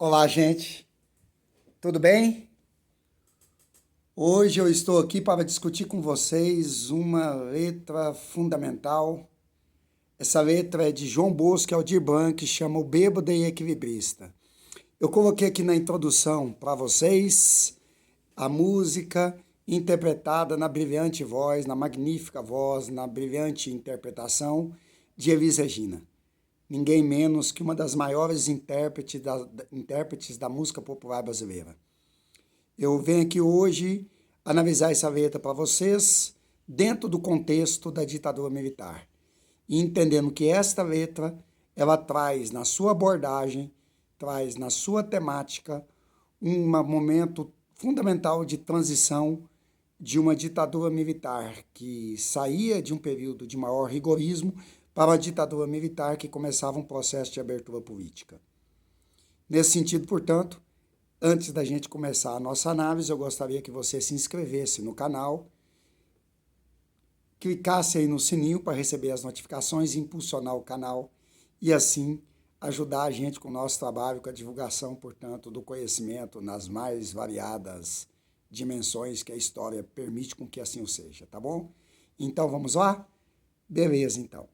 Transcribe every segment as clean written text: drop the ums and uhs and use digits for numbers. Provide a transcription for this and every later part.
Olá, gente. Tudo bem? Hoje eu estou aqui para discutir com vocês uma letra fundamental. Essa letra é de João Bosco e Aldir Blanc, que chama O Bêbado e Equilibrista. Eu coloquei aqui na introdução para vocês a música interpretada na brilhante voz, na magnífica voz, na brilhante interpretação de Elis Regina. Ninguém menos que uma das maiores intérpretes da música popular brasileira. Eu venho aqui hoje analisar essa letra para vocês dentro do contexto da ditadura militar e entendendo que esta letra ela traz na sua abordagem, traz na sua temática um momento fundamental de transição de uma ditadura militar que saía de um período de maior rigorismo para uma ditadura militar que começava um processo de abertura política. Nesse sentido, portanto, antes da gente começar a nossa análise, eu gostaria que você se inscrevesse no canal, clicasse aí no sininho para receber as notificações e impulsionar o canal e assim ajudar a gente com o nosso trabalho, com a divulgação, portanto, do conhecimento nas mais variadas dimensões que a história permite com que assim o seja, tá bom? Então, vamos lá? Beleza, então.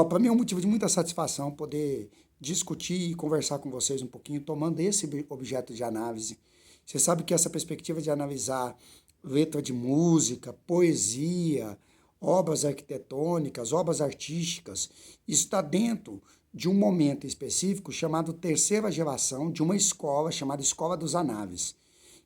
Para mim é um motivo de muita satisfação poder discutir e conversar com vocês um pouquinho, tomando esse objeto de análise. Você sabe que essa perspectiva de analisar letra de música, poesia, obras arquitetônicas, obras artísticas, está dentro de um momento específico chamado terceira geração de uma escola chamada Escola dos Anáveis,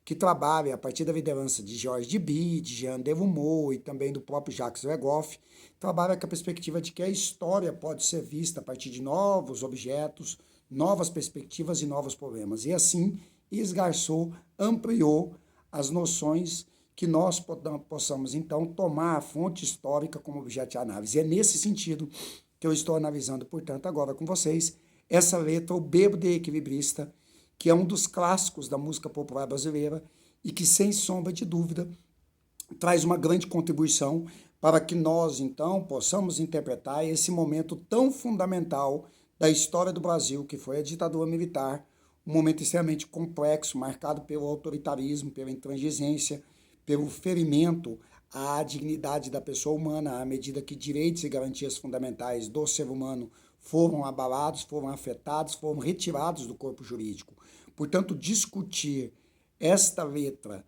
que trabalha a partir da liderança de Georges Duby, de Jean Delumeau e também do próprio Jacques Legoff, trabalha com a perspectiva de que a história pode ser vista a partir de novos objetos, novas perspectivas e novos problemas. E assim esgarçou, ampliou as noções que nós possamos, então, tomar a fonte histórica como objeto de análise. E é nesse sentido que eu estou analisando, portanto, agora com vocês, essa letra, O Bêbado e Equilibrista, que é um dos clássicos da música popular brasileira e que, sem sombra de dúvida, traz uma grande contribuição para que nós, então, possamos interpretar esse momento tão fundamental da história do Brasil, que foi a ditadura militar, um momento extremamente complexo, marcado pelo autoritarismo, pela intransigência, pelo ferimento à dignidade da pessoa humana, à medida que direitos e garantias fundamentais do ser humano foram abalados, foram afetados, foram retirados do corpo jurídico. Portanto, discutir esta letra,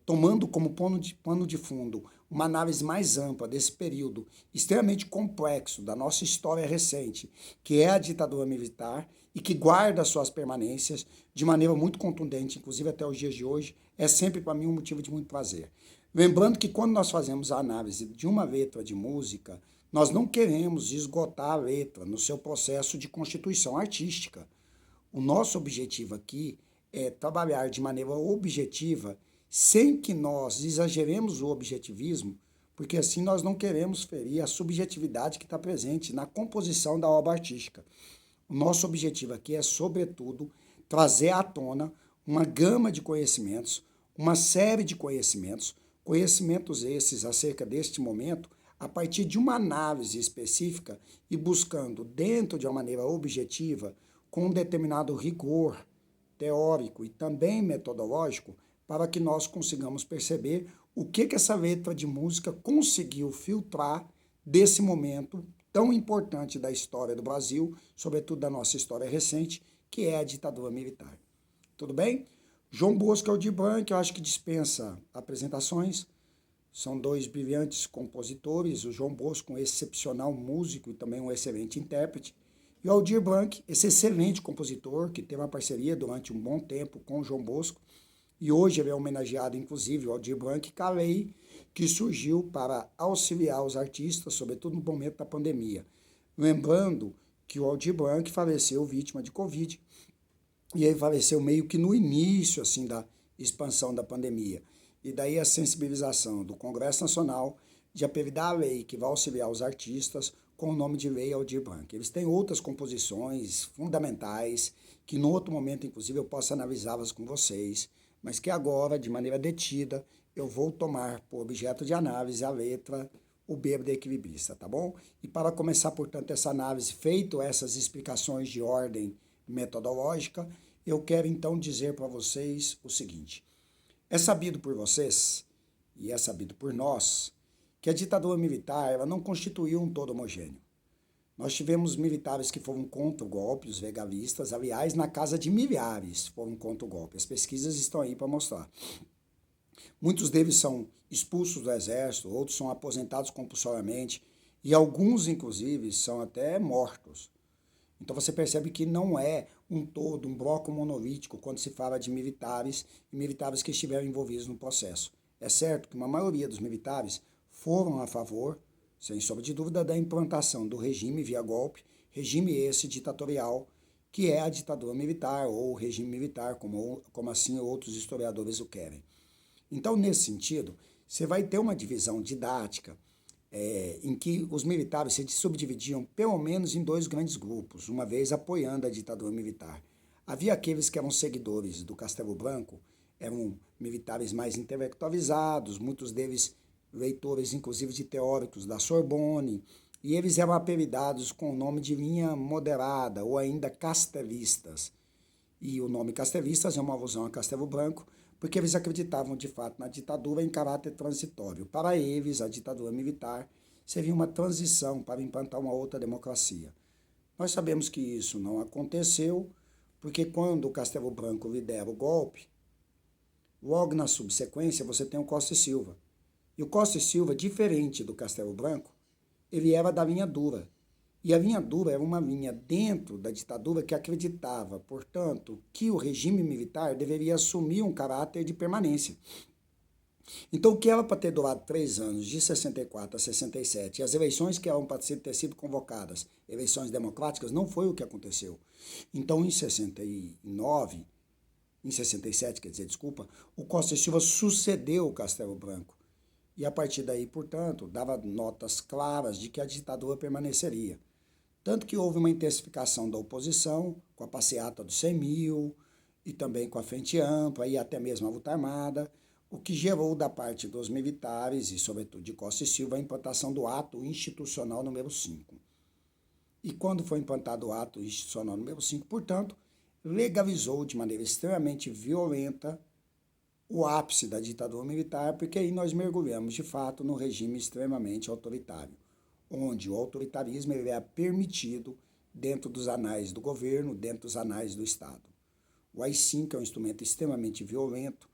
tomando como pano de fundo uma análise mais ampla desse período extremamente complexo da nossa história recente, que é a ditadura militar e que guarda suas permanências de maneira muito contundente, inclusive até os dias de hoje, é sempre para mim um motivo de muito prazer. Lembrando que quando nós fazemos a análise de uma letra de música, nós não queremos esgotar a letra no seu processo de constituição artística. O nosso objetivo aqui é trabalhar de maneira objetiva, sem que nós exageremos o objetivismo, porque assim nós não queremos ferir a subjetividade que está presente na composição da obra artística. O nosso objetivo aqui é, sobretudo, trazer à tona uma gama de conhecimentos, uma série de conhecimentos, conhecimentos esses acerca deste momento, a partir de uma análise específica e buscando, dentro de uma maneira objetiva, com um determinado rigor teórico e também metodológico, para que nós consigamos perceber o que essa letra de música conseguiu filtrar desse momento tão importante da história do Brasil, sobretudo da nossa história recente, que é a ditadura militar. Tudo bem? João Bosco e Aldir Blanc, eu acho que dispensa apresentações. São dois brilhantes compositores, o João Bosco, um excepcional músico e também um excelente intérprete, e o Aldir Blanc, esse excelente compositor, que teve uma parceria durante um bom tempo com o João Bosco, e hoje ele é homenageado, inclusive, o Aldir Blanc, com a lei que surgiu para auxiliar os artistas, sobretudo no momento da pandemia. Lembrando que o Aldir Blanc faleceu vítima de Covid, e ele faleceu meio que no início assim, da expansão da pandemia. E daí a sensibilização do Congresso Nacional de apevidar a lei que vai auxiliar os artistas com o nome de Lei Aldir Blanc. Eles têm outras composições fundamentais que, no outro momento, inclusive, eu posso analisá-las com vocês, mas que agora, de maneira detida, eu vou tomar por objeto de análise a letra O Bêbado Equilibrista, tá bom? E para começar, portanto, essa análise, feito essas explicações de ordem metodológica, eu quero então dizer para vocês o seguinte: é sabido por vocês, e é sabido por nós, que a ditadura militar ela não constituiu um todo homogêneo. Nós tivemos militares que foram contra o golpe, os legalistas, aliás, na casa de milhares foram contra o golpe. As pesquisas estão aí para mostrar. Muitos deles são expulsos do exército, outros são aposentados compulsoriamente e alguns, inclusive, são até mortos. Então você percebe que não é um todo, um bloco monolítico quando se fala de militares e militares que estiveram envolvidos no processo. É certo que uma maioria dos militares foram a favor, sem sombra de dúvida, da implantação do regime via golpe, regime esse ditatorial, que é a ditadura militar ou o regime militar, como assim outros historiadores o querem. Então, nesse sentido, você vai ter uma divisão didática em que os militares se subdividiam pelo menos em dois grandes grupos, uma vez apoiando a ditadura militar. Havia aqueles que eram seguidores do Castelo Branco, eram militares mais intelectualizados, muitos deles leitores, inclusive, de teóricos da Sorbonne, e eles eram apelidados com o nome de linha moderada ou ainda castelistas. E o nome castelistas é uma alusão a Castelo Branco, porque eles acreditavam de fato na ditadura em caráter transitório. Para eles, a ditadura militar seria uma transição para implantar uma outra democracia. Nós sabemos que isso não aconteceu, porque quando o Castelo Branco lidera o golpe, logo na subsequência você tem o Costa e Silva. E o Costa e Silva, diferente do Castelo Branco, ele era da linha dura. E a linha dura era uma linha dentro da ditadura que acreditava, portanto, que o regime militar deveria assumir um caráter de permanência. Então, o que era para ter durado 3 anos, de 64 a 67, e as eleições que eram para ter sido convocadas, eleições democráticas, não foi o que aconteceu. Então, em 69, em 67, quer dizer, desculpa, o Costa e Silva sucedeu o Castelo Branco. E a partir daí, portanto, dava notas claras de que a ditadura permaneceria. Tanto que houve uma intensificação da oposição, com a passeata dos 100 mil, e também com a Frente Ampla, e até mesmo a luta armada, o que gerou da parte dos militares, e sobretudo de Costa e Silva, a implantação do ato institucional número 5. E quando foi implantado o ato institucional número 5, portanto, legalizou de maneira extremamente violenta o ápice da ditadura militar, porque aí nós mergulhamos de fato no regime extremamente autoritário, onde o autoritarismo ele é permitido dentro dos anais do governo, dentro dos anais do Estado. O AI-5 é um instrumento extremamente violento,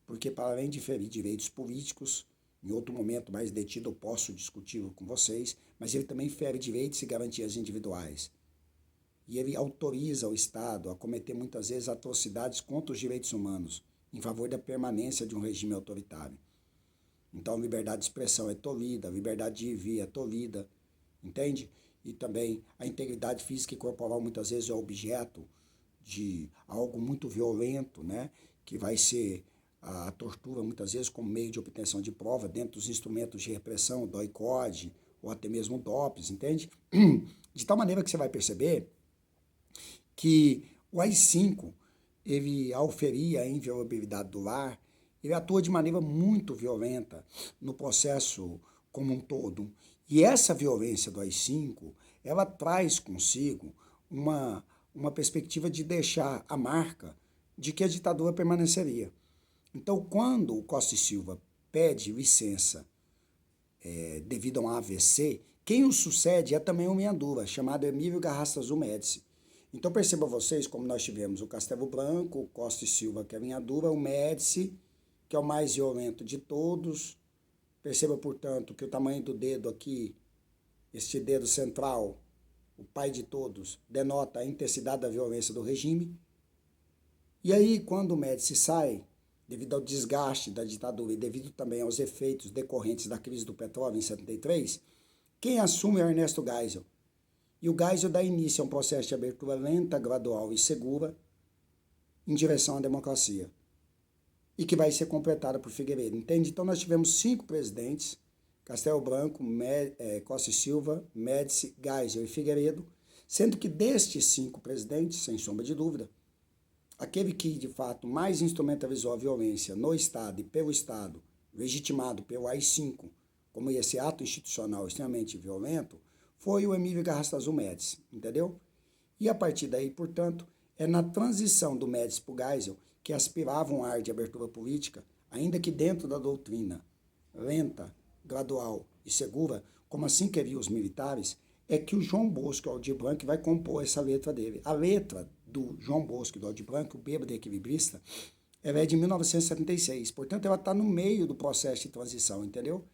porque para além de ferir direitos políticos, em outro momento mais detido eu posso discutir com vocês, mas ele também fere direitos e garantias individuais. E ele autoriza o Estado a cometer muitas vezes atrocidades contra os direitos humanos, em favor da permanência de um regime autoritário. Então, a liberdade de expressão é tolhida, a liberdade de vir é tolhida, entende? E também a integridade física e corporal muitas vezes é objeto de algo muito violento, né? Que vai ser a tortura muitas vezes como meio de obtenção de prova dentro dos instrumentos de repressão, o DOI-CODE ou até mesmo o DOPS, entende? De tal maneira que você vai perceber que o AI-5, ele, ao ferir a inviolabilidade do lar, ele atua de maneira muito violenta no processo como um todo. E essa violência do AI-5, ela traz consigo uma perspectiva de deixar a marca de que a ditadura permaneceria. Então, quando o Costa e Silva pede licença devido a um AVC, quem o sucede é também um meia-dura, chamado Emílio Garrastazu Médici. Então percebam vocês como nós tivemos o Castelo Branco, o Costa e Silva, que é a linha dura, o Médici, que é o mais violento de todos. Perceba, portanto, que o tamanho do dedo aqui, este dedo central, o pai de todos, denota a intensidade da violência do regime. E aí, quando o Médici sai, devido ao desgaste da ditadura e devido também aos efeitos decorrentes da crise do petróleo em 73, quem assume é Ernesto Geisel. E o Geisel dá início a um processo de abertura lenta, gradual e segura em direção à democracia. E que vai ser completada por Figueiredo, entende? Então nós tivemos 5 presidentes, Castelo Branco, Costa e Silva, Médici, Geisel e Figueiredo, sendo que destes 5 presidentes, sem sombra de dúvida, aquele que de fato mais instrumentalizou a violência no Estado e pelo Estado, legitimado pelo AI-5, como esse ato institucional extremamente violento, foi o Emílio Garrastazu Médici, entendeu? E a partir daí, portanto, é na transição do Médici para o Geisel, que aspirava um ar de abertura política, ainda que dentro da doutrina lenta, gradual e segura, como assim queriam os militares, é que o João Bosco Aldir Blanc vai compor essa letra dele. A letra do João Bosco e do Aldir Blanc, o Bêbado e Equilibrista, ela é de 1976, portanto ela está no meio do processo de transição, entendeu?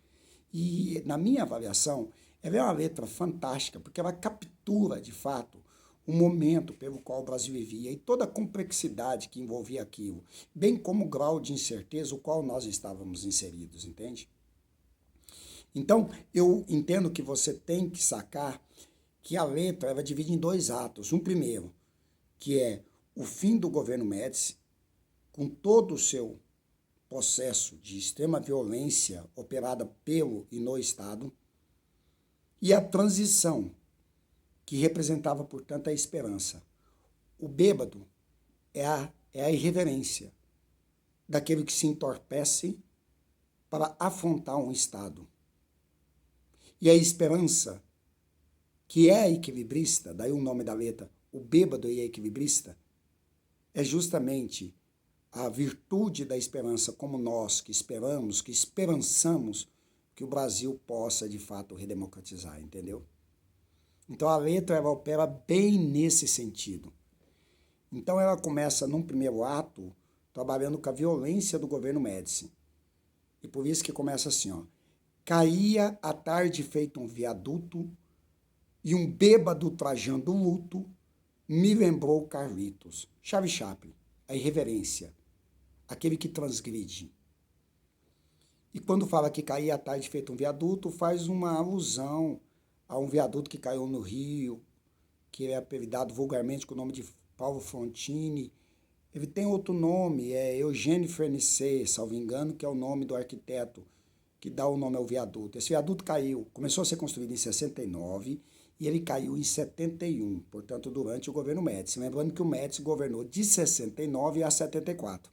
E na minha avaliação, ela é uma letra fantástica, porque ela captura, de fato, o momento pelo qual o Brasil vivia e toda a complexidade que envolvia aquilo, bem como o grau de incerteza o qual nós estávamos inseridos, entende? Então, eu entendo que você tem que sacar que a letra ela divide em dois atos. Um primeiro, que é o fim do governo Médici, com todo o seu processo de extrema violência operada pelo e no Estado, e a transição, que representava, portanto, a esperança. O bêbado é a irreverência daquele que se entorpece para afrontar um Estado. E a esperança, que é a equilibrista, daí o nome da letra, o bêbado e a equilibrista, é justamente a virtude da esperança, como nós que esperamos, que esperançamos que o Brasil possa, de fato, redemocratizar, entendeu? Então a letra ela opera bem nesse sentido. Então ela começa num primeiro ato trabalhando com a violência do governo Médici. E por isso que começa assim, ó. Caía à tarde feito um viaduto e um bêbado trajando luto me lembrou Carlitos. Charlie Chaplin, a irreverência, aquele que transgride. E quando fala que caía à tarde feito um viaduto, faz uma alusão a um viaduto que caiu no Rio, que é apelidado vulgarmente com o nome de Paulo Frontini. Ele tem outro nome, é Eugênio Fernicet, salvo engano, que é o nome do arquiteto que dá o nome ao viaduto. Esse viaduto caiu, começou a ser construído em 69 e ele caiu em 71, portanto, durante o governo Médici. Lembrando que o Médici governou de 69 a 74.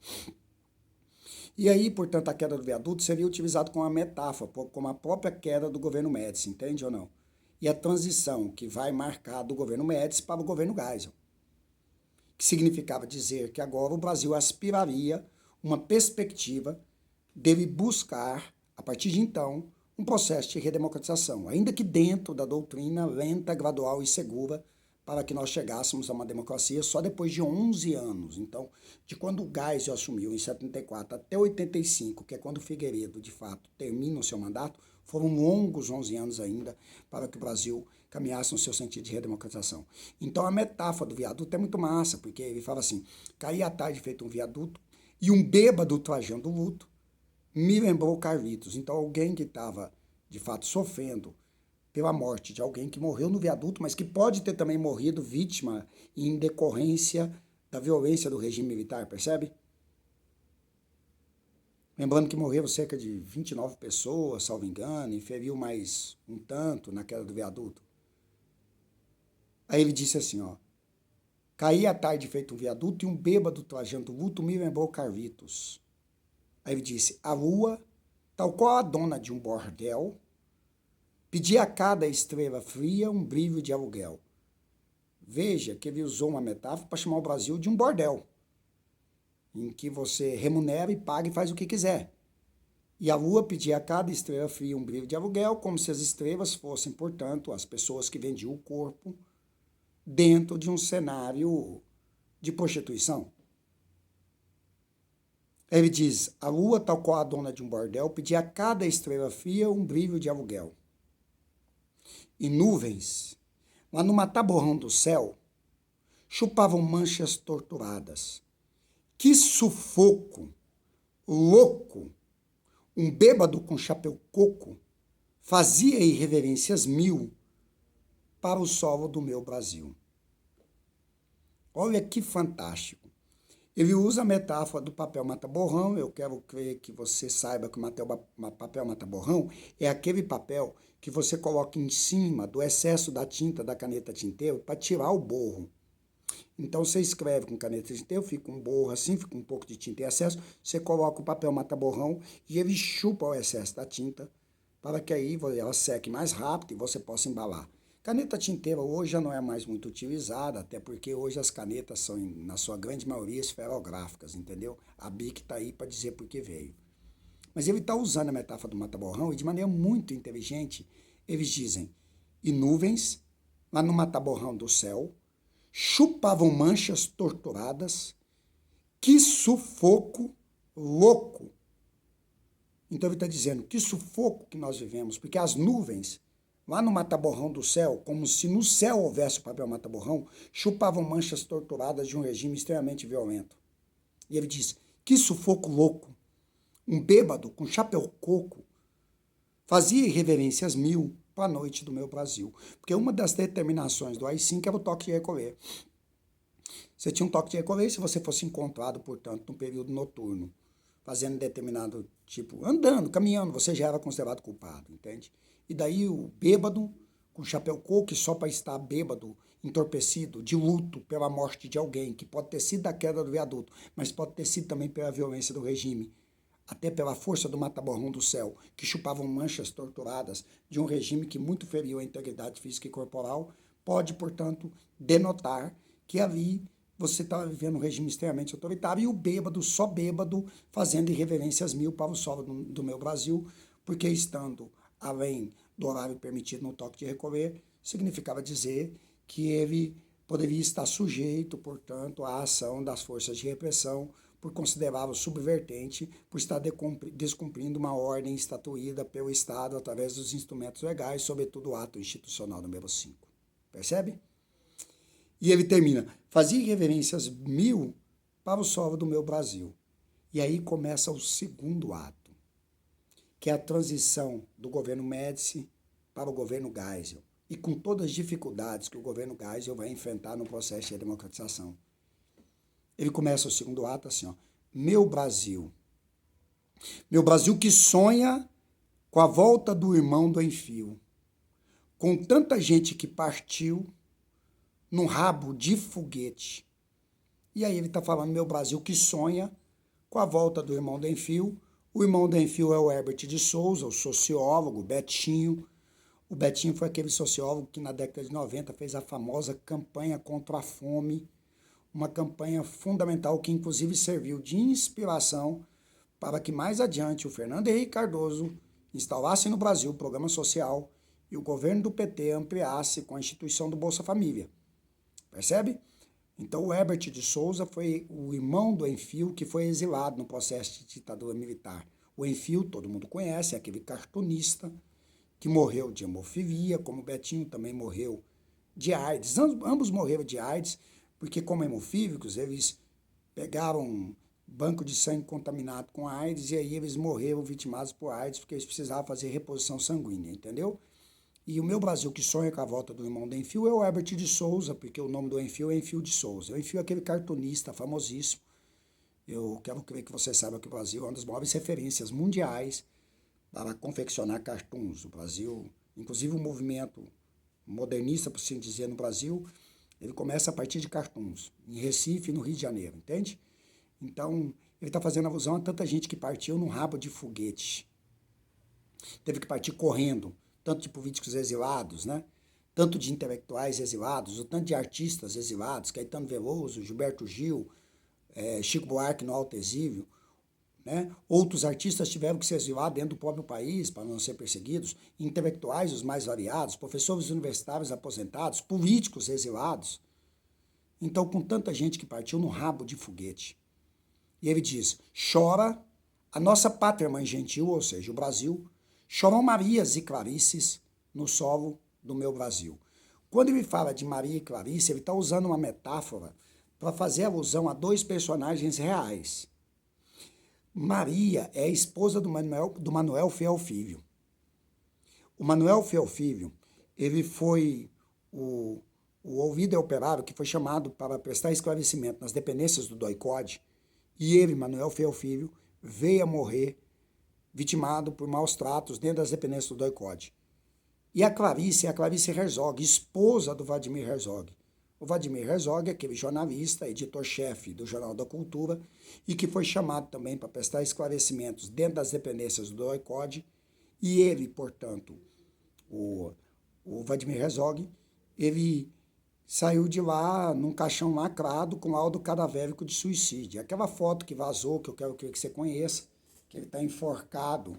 E aí, portanto, a queda do viaduto seria utilizado como uma metáfora, como a própria queda do governo Médici, entende ou não? E a transição que vai marcar do governo Médici para o governo Geisel, que significava dizer que agora o Brasil aspiraria uma perspectiva dele buscar, a partir de então, um processo de redemocratização, ainda que dentro da doutrina lenta, gradual e segura, para que nós chegássemos a uma democracia só depois de 11 anos. Então, de quando o Geisel assumiu em 74 até 85, que é quando o Figueiredo, de fato, termina o seu mandato, foram longos 11 anos ainda para que o Brasil caminhasse no seu sentido de redemocratização. Então, a metáfora do viaduto é muito massa, porque ele fala assim, caía à tarde feito um viaduto e um bêbado trajando luto me lembrou Carlitos. Então, alguém que estava, de fato, sofrendo pela morte de alguém que morreu no viaduto, mas que pode ter também morrido vítima em decorrência da violência do regime militar, percebe? Lembrando que morreram cerca de 29 pessoas, salvo engano, e feriu mais um tanto na queda do viaduto. Aí ele disse assim, ó, caí à tarde feito um viaduto e um bêbado trajando luto me lembrou Carlitos. Aí ele disse, a lua, tal qual a dona de um bordel, pedia a cada estrela fria um brilho de aluguel. Veja que ele usou uma metáfora para chamar o Brasil de um bordel, em que você remunera e paga e faz o que quiser. E a lua pedia a cada estrela fria um brilho de aluguel, como se as estrelas fossem, portanto, as pessoas que vendiam o corpo dentro de um cenário de prostituição. Ele diz, a lua, tal qual a dona de um bordel, pedia a cada estrela fria um brilho de aluguel. E nuvens, lá no mataborrão do céu, chupavam manchas torturadas. Que sufoco, louco, um bêbado com chapéu coco fazia irreverências mil para o solo do meu Brasil. Olha que fantástico. Ele usa a metáfora do papel mata-borrão. Eu quero crer que você saiba que o papel mata-borrão é aquele papel que você coloca em cima do excesso da tinta da caneta tinteiro para tirar o borro. Então você escreve com caneta tinteiro, fica um borro assim, fica um pouco de tinta em excesso, você coloca o papel mata-borrão e ele chupa o excesso da tinta para que aí ela seque mais rápido e você possa embalar. Caneta tinteira hoje já não é mais muito utilizada, até porque hoje as canetas são, na sua grande maioria, esferográficas, entendeu? A Bic está aí para dizer por que veio. Mas ele está usando a metáfora do mata-borrão e de maneira muito inteligente, eles dizem, e nuvens, lá no mata-borrão do céu, chupavam manchas torturadas, que sufoco louco. Então ele está dizendo, que sufoco que nós vivemos, porque as nuvens, lá no mata-borrão do céu, como se no céu houvesse o papel mata-borrão, chupavam manchas torturadas de um regime extremamente violento. E ele diz, que sufoco louco. Um bêbado com chapéu coco fazia irreverências mil para a noite do meu Brasil. Porque uma das determinações do AI-5 era o toque de recolher. Você tinha um toque de recolher se você fosse encontrado, portanto, no período noturno, fazendo determinado tipo, andando, caminhando, você já era considerado culpado, entende? E daí o bêbado com chapéu coco, só para estar bêbado, entorpecido, de luto pela morte de alguém, que pode ter sido da queda do viaduto, mas pode ter sido também pela violência do regime, até pela força do mata-borrão do céu, que chupavam manchas torturadas de um regime que muito feriu a integridade física e corporal, pode, portanto, denotar que ali você estava vivendo um regime extremamente autoritário e o bêbado, só bêbado, fazendo irreverências mil para o solo do meu Brasil, porque estando além do horário permitido no toque de recolher, significava dizer que ele poderia estar sujeito, portanto, à ação das forças de repressão, por considerá-lo subvertente, por estar descumprindo uma ordem estatuída pelo Estado através dos instrumentos legais, sobretudo o ato institucional número 5. Percebe? E ele termina, fazia irreverências mil para o solo do meu Brasil. E aí começa o segundo ato, que é a transição do governo Médici para o governo Geisel, e com todas as dificuldades que o governo Geisel vai enfrentar no processo de democratização. Ele começa o segundo ato assim, ó, meu Brasil que sonha com a volta do irmão do Enfio, com tanta gente que partiu num rabo de foguete. E aí ele está falando, meu Brasil que sonha com a volta do irmão do Enfio. O irmão do Enfio é o Herbert de Souza, o sociólogo, Betinho. O Betinho foi aquele sociólogo que na década de 90 fez a famosa campanha contra a fome, uma campanha fundamental que inclusive serviu de inspiração para que mais adiante o Fernando Henrique Cardoso instalasse no Brasil o programa social e o governo do PT ampliasse com a instituição do Bolsa Família. Percebe? Então o Herbert de Souza foi o irmão do Enfio que foi exilado no processo de ditadura militar. O Enfio, todo mundo conhece, é aquele cartunista que morreu de hemofilia, como o Betinho também morreu de AIDS. Ambos morreram de AIDS, porque como hemofílicos, eles pegaram banco de sangue contaminado com AIDS e aí eles morreram vitimados por AIDS, porque eles precisavam fazer reposição sanguínea, entendeu? E o meu Brasil que sonha com a volta do irmão do Enfio é o Herbert de Souza, porque o nome do Enfio é Enfio de Souza. O Enfio é aquele cartunista famosíssimo. Eu quero crer que você saiba que o Brasil é uma das maiores referências mundiais para confeccionar cartoons. O Brasil, inclusive o movimento modernista, por assim dizer, no Brasil, ele começa a partir de cartoons, em Recife e no Rio de Janeiro, entende? Então, ele está fazendo alusão a tanta gente que partiu num rabo de foguete. Teve que partir correndo, tanto de políticos exilados, né? Tanto de intelectuais exilados, o tanto de artistas exilados, Caetano Veloso, Gilberto Gil, Chico Buarque no Alto Exílio, né? Outros artistas tiveram que se exilar dentro do próprio país para não ser perseguidos, intelectuais os mais variados, professores universitários aposentados, políticos exilados. Então, com tanta gente que partiu no rabo de foguete. E ele diz, chora a nossa pátria mãe gentil, ou seja, o Brasil, choram Marias e Clarices no solo do meu Brasil. Quando ele fala de Maria e Clarice, ele está usando uma metáfora para fazer alusão a dois personagens reais. Maria é a esposa do Manuel Fiel Filho. O Manuel Fiel Filho, ele foi o ouvido operário que foi chamado para prestar esclarecimento nas dependências do DOI-CODE, e ele, Manuel Fiel Filho, veio a morrer vitimado por maus tratos dentro das dependências do DOI-CODE. E a Clarice é a Clarice Herzog, esposa do Vladimir Herzog. O Vladimir Herzog é aquele jornalista, editor-chefe do Jornal da Cultura, e que foi chamado também para prestar esclarecimentos dentro das dependências do DOI-CODE, e ele, portanto, o Vladimir Herzog, ele saiu de lá num caixão lacrado com laudo cadavérico de suicídio. Aquela foto que vazou, que eu quero que você conheça, que ele está enforcado,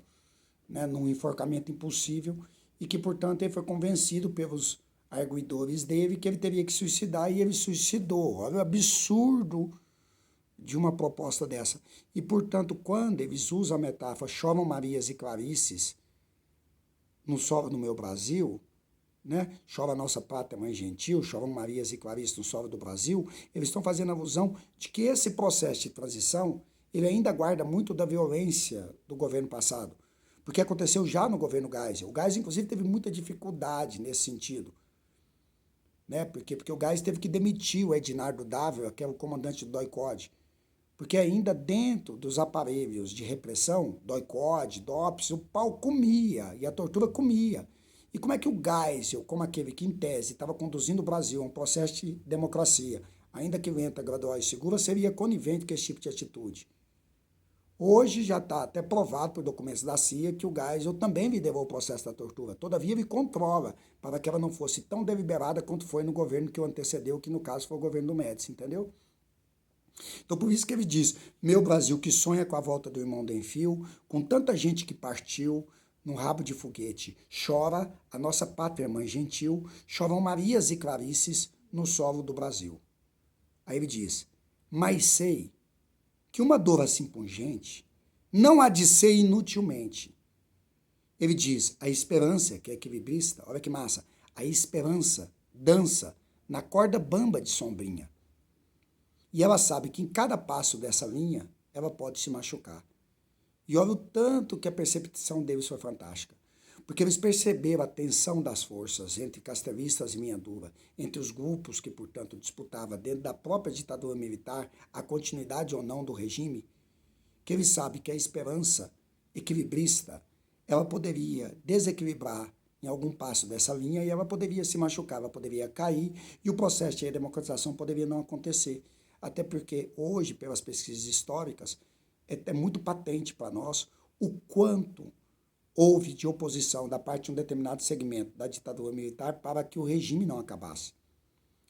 né, num enforcamento impossível, e que, portanto, ele foi convencido pelos arguidores dele que ele teria que suicidar, e ele suicidou. Olha o absurdo de uma proposta dessa. E, portanto, quando eles usam a metáfora choram Marias e Clarices no solo do meu Brasil, né? Chora a nossa pátria, mãe gentil, choram Marias e Clarices no solo do Brasil, eles estão fazendo alusão de que esse processo de transição, ele ainda guarda muito da violência do governo passado, porque aconteceu já no governo Geisel. O Geisel, inclusive, teve muita dificuldade nesse sentido, né? Porque o Geisel teve que demitir o Ednardo Dávila, que é o comandante do DOI-CODE, porque ainda dentro dos aparelhos de repressão, DOI-CODE, DOPS, o pau comia e a tortura comia. E como é que o Geisel, como aquele que em tese estava conduzindo o Brasil a um processo de democracia, ainda que lenta, gradual e segura, seria conivente com esse tipo de atitude? Hoje já está até provado por documentos da CIA que o Geisel também liderou o processo da tortura. Todavia, ele controla para que ela não fosse tão deliberada quanto foi no governo que o antecedeu, que no caso foi o governo do Médici, entendeu? Então, por isso que ele diz, meu Brasil que sonha com a volta do irmão do Enfio, com tanta gente que partiu num rabo de foguete, chora a nossa pátria mãe gentil, choram Marias e Clarices no solo do Brasil. Aí ele diz, mas sei que uma dor assim pungente não há de ser inutilmente. Ele diz, a esperança, que é equilibrista, olha que massa, a esperança dança na corda bamba de sombrinha. E ela sabe que em cada passo dessa linha, ela pode se machucar. E olha o tanto que a percepção deles foi fantástica. Porque eles perceberam a tensão das forças entre castelistas e Mianduva, entre os grupos que, portanto, disputavam dentro da própria ditadura militar a continuidade ou não do regime, que eles sabem que a esperança equilibrista, ela poderia desequilibrar em algum passo dessa linha e ela poderia se machucar, ela poderia cair e o processo de democratização poderia não acontecer. Até porque hoje, pelas pesquisas históricas, é muito patente para nós o quanto houve de oposição da parte de um determinado segmento da ditadura militar para que o regime não acabasse.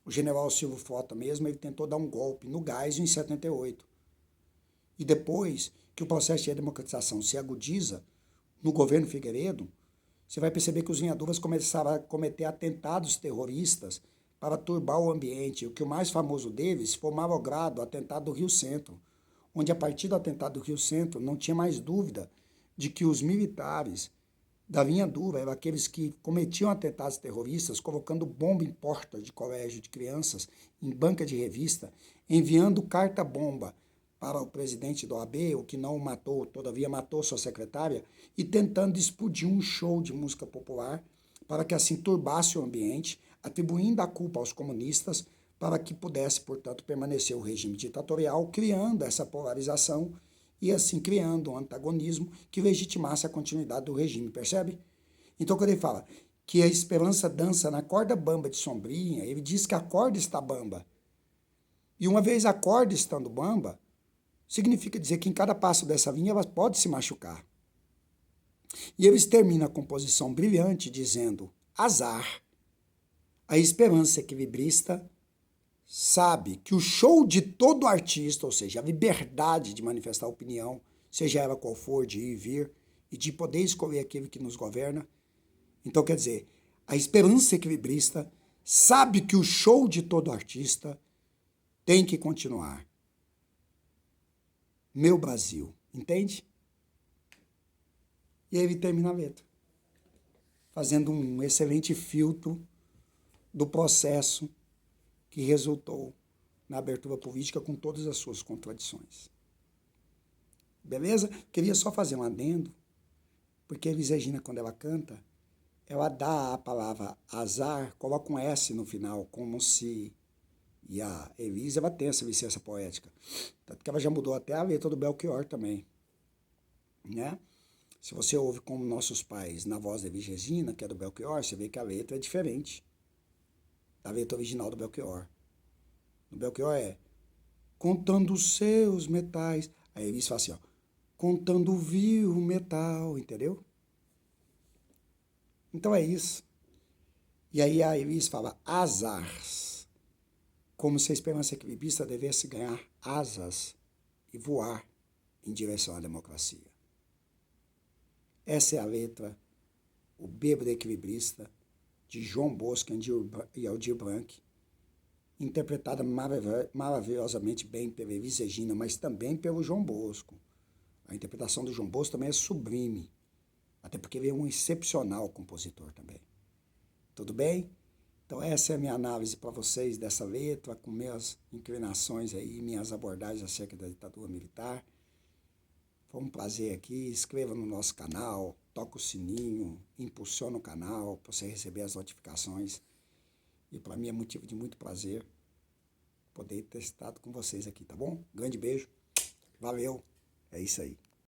O general Silvio Frota mesmo, ele tentou dar um golpe no Geisel em 78. E depois que o processo de democratização se agudiza no governo Figueiredo, você vai perceber que os linhaduvas começaram a cometer atentados terroristas para turbar o ambiente. O que o mais famoso deles foi o malogrado atentado do Rio Centro, onde a partir do atentado do Rio Centro não tinha mais dúvida de que os militares da linha dura eram aqueles que cometiam atentados terroristas, colocando bomba em porta de colégio de crianças, em banca de revista, enviando carta-bomba para o presidente da OAB, o que não o matou, todavia matou sua secretária, e tentando explodir um show de música popular para que assim turbasse o ambiente, atribuindo a culpa aos comunistas para que pudesse, portanto, permanecer o regime ditatorial, criando essa polarização e assim criando um antagonismo que legitimasse a continuidade do regime, percebe? Então, quando ele fala que a esperança dança na corda bamba de sombrinha, ele diz que a corda está bamba. E uma vez a corda estando bamba, significa dizer que em cada passo dessa linha ela pode se machucar. E eles terminam a composição brilhante dizendo, azar, a esperança equilibrista sabe que o show de todo artista, ou seja, a liberdade de manifestar opinião, seja ela qual for, de ir e vir, e de poder escolher aquilo que nos governa. Então, quer dizer, a esperança equilibrista sabe que o show de todo artista tem que continuar. Meu Brasil, entende? E aí ele termina a letra, fazendo um excelente filtro do processo que resultou na abertura política com todas as suas contradições. Beleza? Queria só fazer um adendo, porque a Elis Regina, quando ela canta, ela dá a palavra azar, coloca um S no final, como se... E a Elis, ela tem essa licença poética. Tanto que ela já mudou até a letra do Belchior também. Né? Se você ouve como Nossos Pais na voz da Elis Regina, que é do Belchior, você vê que a letra é diferente da letra original do Belchior. No Belchior é contando os seus metais. Aí Elis fala assim, ó, contando o vil metal, entendeu? Então é isso. E aí a Elis fala asas, como se a esperança equilibrista devesse ganhar asas e voar em direção à democracia. Essa é a letra, o Bêbado Equilibrista, de João Bosco e Aldir Blanc, interpretada maravilhosamente bem pela Elis Regina, mas também pelo João Bosco. A interpretação do João Bosco também é sublime, até porque ele é um excepcional compositor também. Tudo bem? Então essa é a minha análise para vocês dessa letra, com minhas inclinações aí, minhas abordagens acerca da ditadura militar. Foi um prazer aqui, inscreva no nosso canal, toca o sininho, impulsiona o canal para você receber as notificações. E para mim é motivo de muito prazer poder ter estado com vocês aqui, tá bom? Grande beijo, valeu, é isso aí.